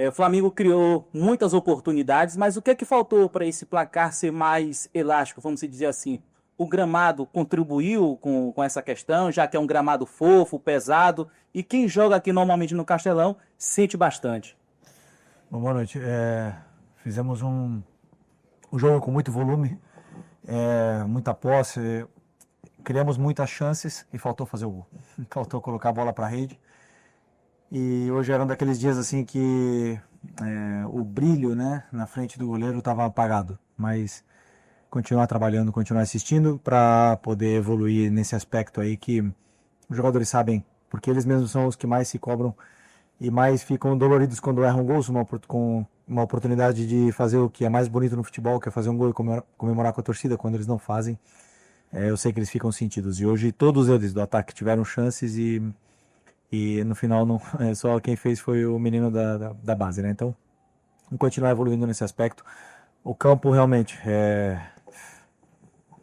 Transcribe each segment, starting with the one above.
O Flamengo criou muitas oportunidades, mas o que é que faltou para esse placar ser mais elástico, vamos dizer assim? O gramado contribuiu com essa questão, já que é um gramado fofo, pesado, e quem joga aqui normalmente no Castelão sente bastante. Bom, boa noite. Fizemos um jogo com muito volume, muita posse, criamos muitas chances e faltou fazer o gol. Faltou colocar a bola para a rede. E hoje era um daqueles dias assim que o brilho, né, na frente do goleiro estava apagado. Mas continuar trabalhando, continuar assistindo para poder evoluir nesse aspecto aí que os jogadores sabem, porque eles mesmos são os que mais se cobram e mais ficam doloridos quando erram gols, com uma oportunidade de fazer o que é mais bonito no futebol, que é fazer um gol e comemorar com a torcida. Quando eles não fazem, eu sei que eles ficam sentidos. E hoje todos eles do ataque tiveram chances e no final não, só quem fez foi o menino da base, né? Então, vamos continuar evoluindo nesse aspecto. O campo realmente é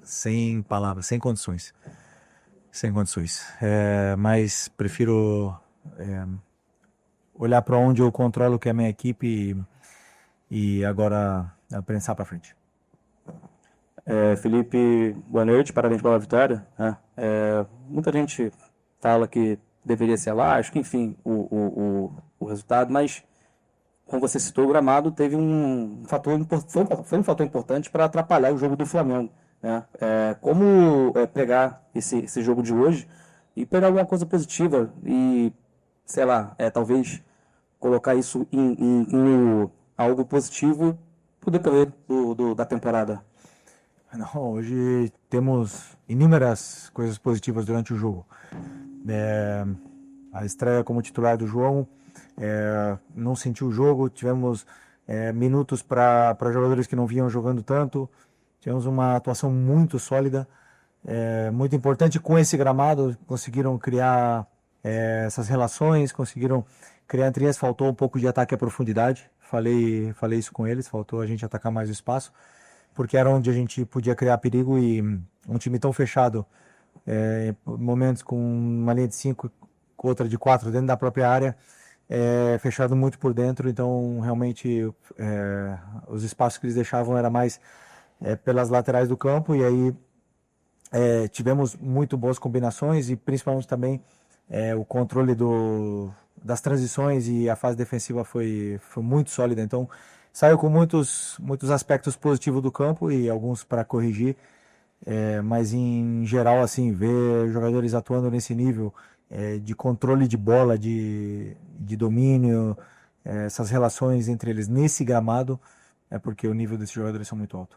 sem palavras, sem condições. Sem condições. Mas prefiro olhar para onde eu controlo, que é a minha equipe, e agora pensar para frente. Felipe, boa noite, parabéns pela vitória, né? Muita gente fala que deveria ser elástico, enfim, o resultado, mas, como você citou, o gramado teve um fator, foi um fator importante para atrapalhar o jogo do Flamengo, né? Como pegar esse jogo de hoje e pegar alguma coisa positiva e, sei lá, talvez colocar isso em algo positivo pro decorrer da temporada. Não, hoje temos inúmeras coisas positivas durante o jogo. A estreia como titular do João, não sentiu o jogo, tivemos minutos para jogadores que não vinham jogando tanto, tivemos uma atuação muito sólida, muito importante com esse gramado, conseguiram criar essas relações, conseguiram criar entre eles, faltou um pouco de ataque à profundidade, falei isso com eles, faltou a gente atacar mais o espaço, porque era onde a gente podia criar perigo e um time tão fechado, momentos com uma linha de 5, outra de 4 dentro da própria área, fechado muito por dentro, então realmente os espaços que eles deixavam era mais pelas laterais do campo, e aí tivemos muito boas combinações e principalmente também o controle das transições, e a fase defensiva foi muito sólida, então saiu com muitos aspectos positivos do campo e alguns para corrigir, mas em geral, assim, ver jogadores atuando nesse nível de controle de bola, de domínio, essas relações entre eles nesse gramado, é porque o nível desses jogadores são muito alto.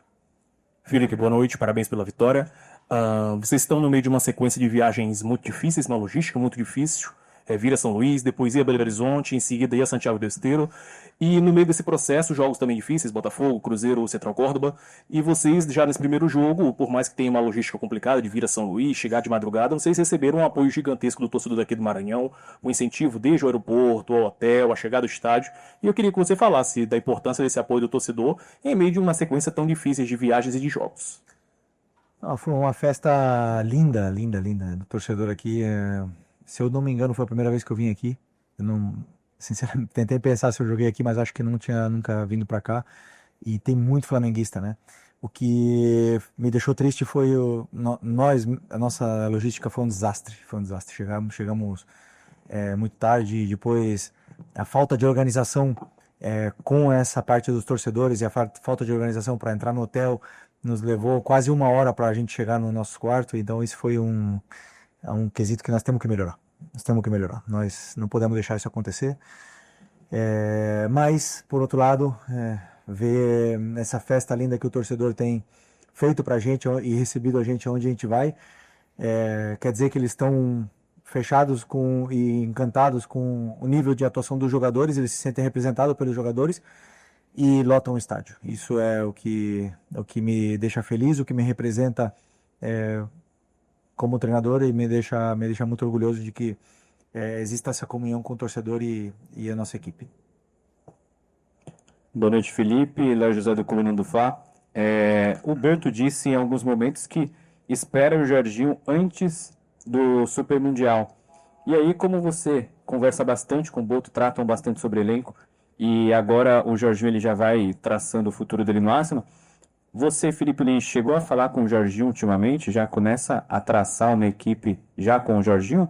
Felipe, boa noite, parabéns pela vitória. Vocês estão no meio de uma sequência de viagens muito difíceis, uma logística muito difícil. Vira São Luís, depois ia Belo Horizonte, em seguida ia Santiago del Estero. E no meio desse processo, jogos também difíceis, Botafogo, Cruzeiro, Central Córdoba. E vocês, já nesse primeiro jogo, por mais que tenha uma logística complicada de vir a São Luís, chegar de madrugada, vocês receberam um apoio gigantesco do torcedor daqui do Maranhão, um incentivo desde o aeroporto, ao hotel, a chegada do estádio. E eu queria que você falasse da importância desse apoio do torcedor em meio de uma sequência tão difícil de viagens e de jogos. Foi uma festa linda, linda, linda do torcedor aqui. Se eu não me engano, foi a primeira vez que eu vim aqui. Eu não, sinceramente, tentei pensar se eu joguei aqui, mas acho que não tinha nunca vindo para cá. E tem muito flamenguista, né? O que me deixou triste foi a nossa logística foi um desastre. Foi um desastre. Chegamos muito tarde, e depois a falta de organização com essa parte dos torcedores e a falta de organização para entrar no hotel nos levou quase uma hora para a gente chegar no nosso quarto. Então isso foi um quesito que nós temos que melhorar. Nós não podemos deixar isso acontecer. Mas, por outro lado, ver essa festa linda que o torcedor tem feito pra gente e recebido a gente onde a gente vai, quer dizer que eles estão fechados e encantados com o nível de atuação dos jogadores, eles se sentem representados pelos jogadores e lotam o estádio. Isso é o que me deixa feliz, o que me representa como treinador, e me deixa muito orgulhoso de que exista essa comunhão com o torcedor e a nossa equipe. Boa noite, Felipe. Léo José do Coluna do Fla. O Berto disse em alguns momentos que espera o Jorginho antes do Super Mundial. E aí, como você conversa bastante com o Boto, tratam bastante sobre elenco, e agora o Jorginho ele já vai traçando o futuro dele no Arsenal. Você, Felipe Lins, chegou a falar com o Jorginho ultimamente? Já começa a traçar uma equipe já com o Jorginho?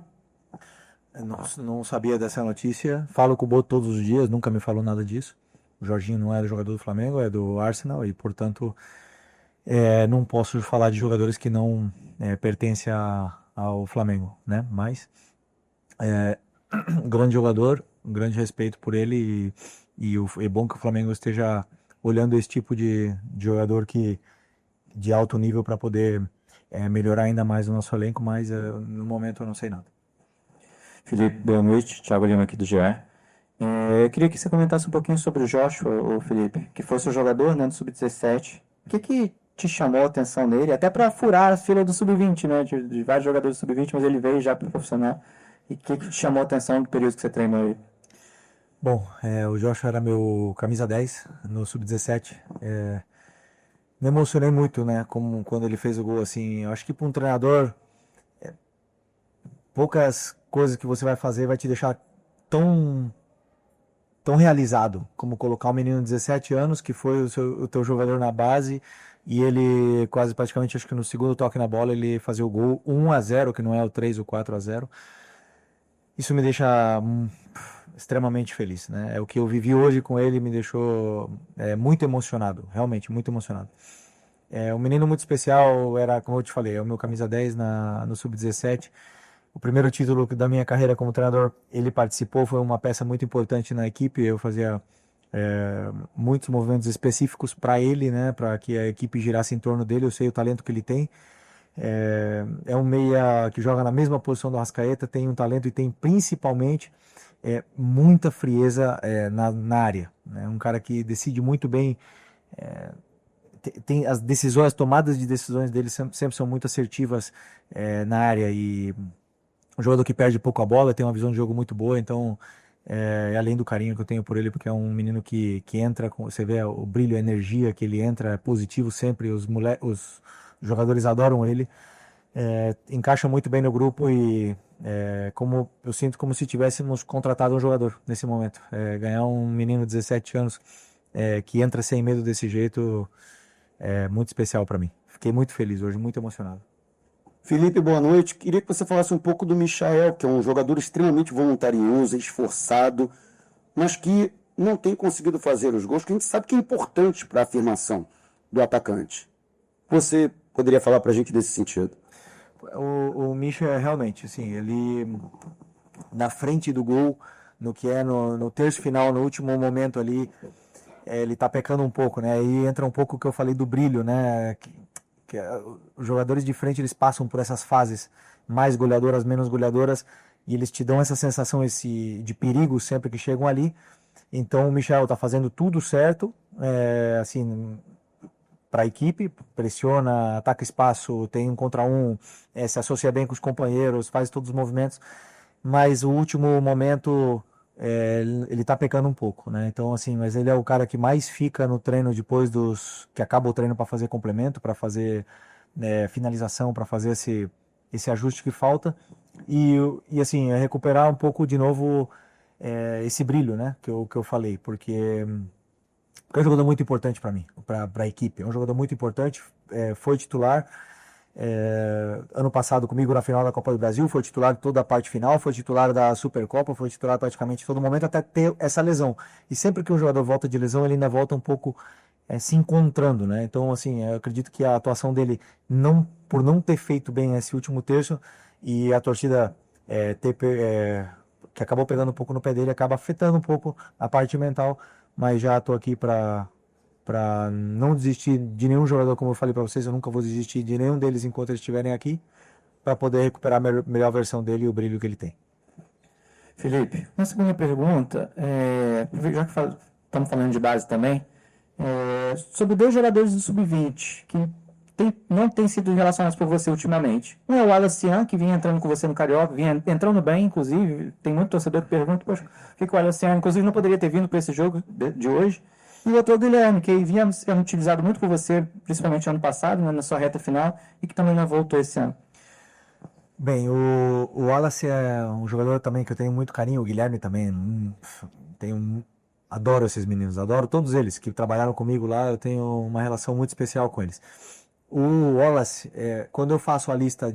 Não sabia dessa notícia. Falo com o Boto todos os dias, nunca me falou nada disso. O Jorginho não é jogador do Flamengo, é do Arsenal e, portanto, não posso falar de jogadores que não pertencem ao Flamengo, né? Mas um grande jogador, um grande respeito por ele e é bom que o Flamengo esteja olhando esse tipo de jogador de alto nível para poder melhorar ainda mais o nosso elenco, mas no momento eu não sei nada. Felipe, boa noite. Thiago Lima aqui do GE. Eu queria que você comentasse um pouquinho sobre o Joshua, o Felipe, que foi seu jogador, né, no Sub-17. O que te chamou a atenção nele? Até para furar a fila do Sub-20, né, de vários jogadores do Sub-20, mas ele veio já para o profissional. E o que te chamou a atenção no período que você treinou ele? Bom, o Joshua era meu camisa 10 no Sub-17. Me emocionei muito, né, como quando ele fez o gol, assim. Eu acho que para um treinador, poucas coisas que você vai fazer vai te deixar tão realizado como colocar um menino de 17 anos, que foi o teu jogador na base, e ele quase praticamente, acho que no segundo toque na bola, ele fazia o gol 1-0, que não é o 3 ou 4-0. Isso me deixa extremamente feliz, né? O que eu vivi hoje com ele me deixou muito emocionado, realmente muito emocionado. Um menino muito especial, era, como eu te falei, é o meu camisa 10 no Sub-17. O primeiro título da minha carreira como treinador, ele participou, foi uma peça muito importante na equipe. Eu fazia muitos movimentos específicos para ele, né, para que a equipe girasse em torno dele. Eu sei o talento que ele tem. É um meia que joga na mesma posição do Arrascaeta, tem um talento e tem principalmente muita frieza na área. É um cara que decide muito bem. Tem as decisões, as tomadas de decisões dele sempre são muito assertivas na área, e um jogador que perde pouco a bola, tem uma visão de jogo muito boa, então além do carinho que eu tenho por ele, porque é um menino que entra, você vê o brilho, a energia que ele entra, é positivo sempre, os jogadores adoram ele, encaixa muito bem no grupo e como eu sinto como se tivéssemos contratado um jogador nesse momento. Ganhar um menino de 17 anos que entra sem medo desse jeito é muito especial para mim. Fiquei muito feliz hoje, muito emocionado. Felipe, boa noite. Queria que você falasse um pouco do Michael, que é um jogador extremamente voluntarioso, esforçado, mas que não tem conseguido fazer os gols, que a gente sabe que é importante para a afirmação do atacante. Você poderia falar para a gente desse sentido? O Michael realmente, assim, ele na frente do gol, no terço final, no último momento ali, ele tá pecando um pouco, né? Aí entra um pouco o que eu falei do brilho, né? Os jogadores de frente, eles passam por essas fases mais goleadoras, menos goleadoras, e eles te dão essa sensação de perigo sempre que chegam ali. Então o Michael está fazendo tudo certo, assim, para a equipe, pressiona, ataca espaço, tem 1 contra 1, se associa bem com os companheiros, faz todos os movimentos, mas o último momento ele tá pecando um pouco, né? Então, assim, mas ele é o cara que mais fica no treino depois que acaba o treino para fazer complemento, para fazer finalização, para fazer esse ajuste que falta e assim, recuperar um pouco de novo esse brilho, né? Que eu falei, porque é um jogador muito importante para mim, para a equipe. É um jogador muito importante, foi titular ano passado comigo na final da Copa do Brasil, foi titular de toda a parte final, foi titular da Supercopa, foi titular praticamente todo momento até ter essa lesão. E sempre que um jogador volta de lesão, ele ainda volta um pouco se encontrando, né? Então, assim, eu acredito que a atuação dele, por não ter feito bem esse último terço, e a torcida que acabou pegando um pouco no pé dele, acaba afetando um pouco a parte mental, mas já estou aqui para não desistir de nenhum jogador, como eu falei para vocês, eu nunca vou desistir de nenhum deles enquanto eles estiverem aqui, para poder recuperar a melhor versão dele e o brilho que ele tem. Felipe, uma segunda pergunta, já que estamos falando de base também, sobre 2 jogadores do Sub-20 que não têm sido relacionados por você ultimamente. Um é o Wallace Cian, que vinha entrando com você no Carioca, vinha entrando bem, inclusive, tem muito torcedor que pergunta, poxa, por que o Wallace Cian, inclusive, não poderia ter vindo para esse jogo de hoje? E o outro é o Guilherme, que vinha sendo utilizado muito por você, principalmente ano passado, né, na sua reta final, e que também não voltou esse ano. Bem, o Wallace é um jogador também que eu tenho muito carinho, o Guilherme também, tenho adoro esses meninos, adoro todos eles que trabalharam comigo lá, eu tenho uma relação muito especial com eles. O Wallace, quando eu faço a lista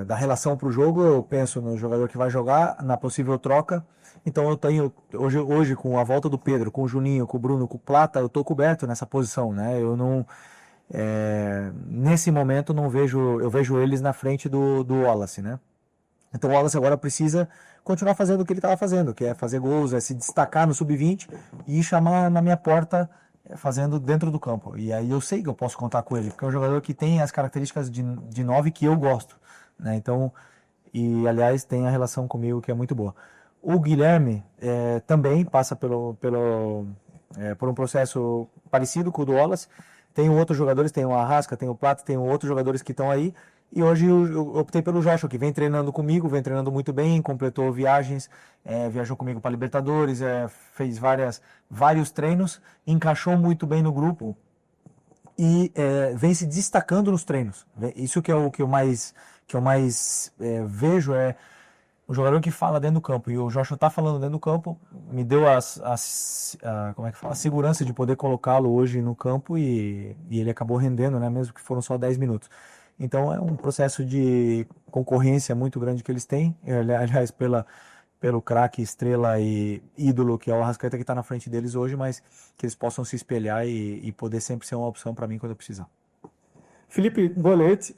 da relação para o jogo, eu penso no jogador que vai jogar, na possível troca. Então eu tenho, hoje com a volta do Pedro, com o Juninho, com o Bruno, com o Plata, eu estou coberto nessa posição, né? Eu não, nesse momento eu vejo eles na frente do Wallace, né? Então o Wallace agora precisa continuar fazendo o que ele estava fazendo, que é fazer gols, é se destacar no sub-20 e chamar na minha porta fazendo dentro do campo. E aí eu sei que eu posso contar com ele, porque é um jogador que tem as características de 9 que eu gosto, né? Então, e aliás tem a relação comigo que é muito boa. O Guilherme também passa por um processo parecido com o do Wallace. Tem outros jogadores, tem o Arrasca, tem o Plata, tem outros jogadores que estão aí. E hoje eu optei pelo Joshua, que vem treinando comigo, vem treinando muito bem, completou viagens, viajou comigo para Libertadores, fez vários treinos, encaixou muito bem no grupo e vem se destacando nos treinos. Isso que é o que eu mais vejo, é o jogador que fala dentro do campo. E o Joshua está falando dentro do campo, me deu como é que fala? A segurança de poder colocá-lo hoje no campo e ele acabou rendendo, né? Mesmo que foram só 10 minutos. Então é um processo de concorrência muito grande que eles têm, aliás, pelo craque, estrela e ídolo que é o Arrascaeta, que está na frente deles hoje, mas que eles possam se espelhar e poder sempre ser uma opção para mim quando eu precisar. Felipe, boa noite.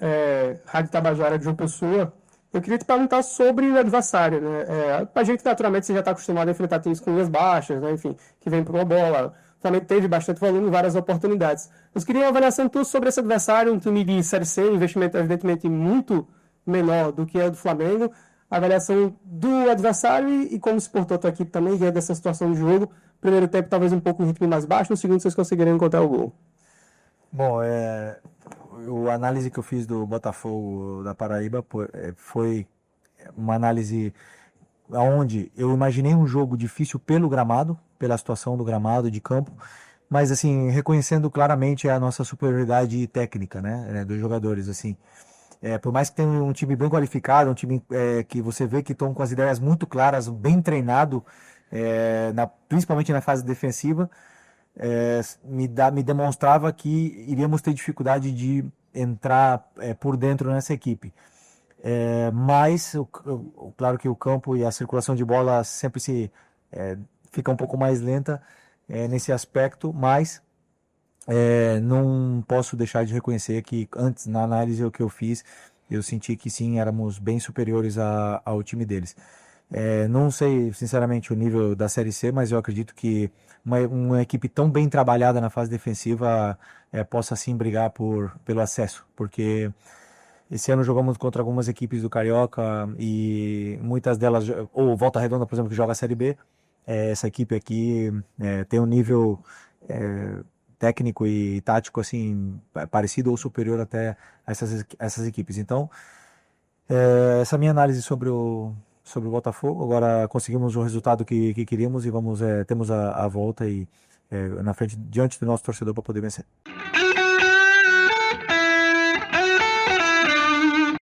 Rádio Tabajara de João Pessoa. Eu queria te perguntar sobre o adversário, né? A gente, naturalmente, você já está acostumado a enfrentar times com linhas baixas, né? Enfim, que vem para uma bola. Também teve bastante volume e várias oportunidades. Eu queria uma avaliação tua sobre esse adversário, um time de Série C, um investimento evidentemente muito menor do que é o do Flamengo. A avaliação do adversário e como se portou a tua equipe também diante dessa situação de jogo. Primeiro tempo talvez um pouco um ritmo mais baixo, no segundo vocês conseguiriam encontrar o gol. Bom, a análise que eu fiz do Botafogo da Paraíba foi uma análise onde eu imaginei um jogo difícil pelo gramado, pela situação do gramado, de campo, mas assim, reconhecendo claramente a nossa superioridade técnica, né, dos jogadores, assim. Por mais que tenha um time bem qualificado, um time que você vê que estão com as ideias muito claras, bem treinado, principalmente na fase defensiva, me demonstrava que iríamos ter dificuldade de entrar por dentro nessa equipe. Mas, claro que o campo e a circulação de bola sempre fica um pouco mais lenta nesse aspecto, mas não posso deixar de reconhecer que antes, na análise que eu fiz, eu senti que sim, éramos bem superiores ao time deles. Não sei, sinceramente, o nível da Série C, mas eu acredito que uma equipe tão bem trabalhada na fase defensiva possa sim brigar pelo acesso, porque esse ano jogamos contra algumas equipes do Carioca e muitas delas, ou Volta Redonda, por exemplo, que joga a Série B, essa equipe aqui tem um nível técnico e tático assim parecido ou superior até a essas equipes. Então, essa é a minha análise sobre o Botafogo. Agora conseguimos o resultado que queríamos e temos a volta e na frente, diante do nosso torcedor para poder vencer.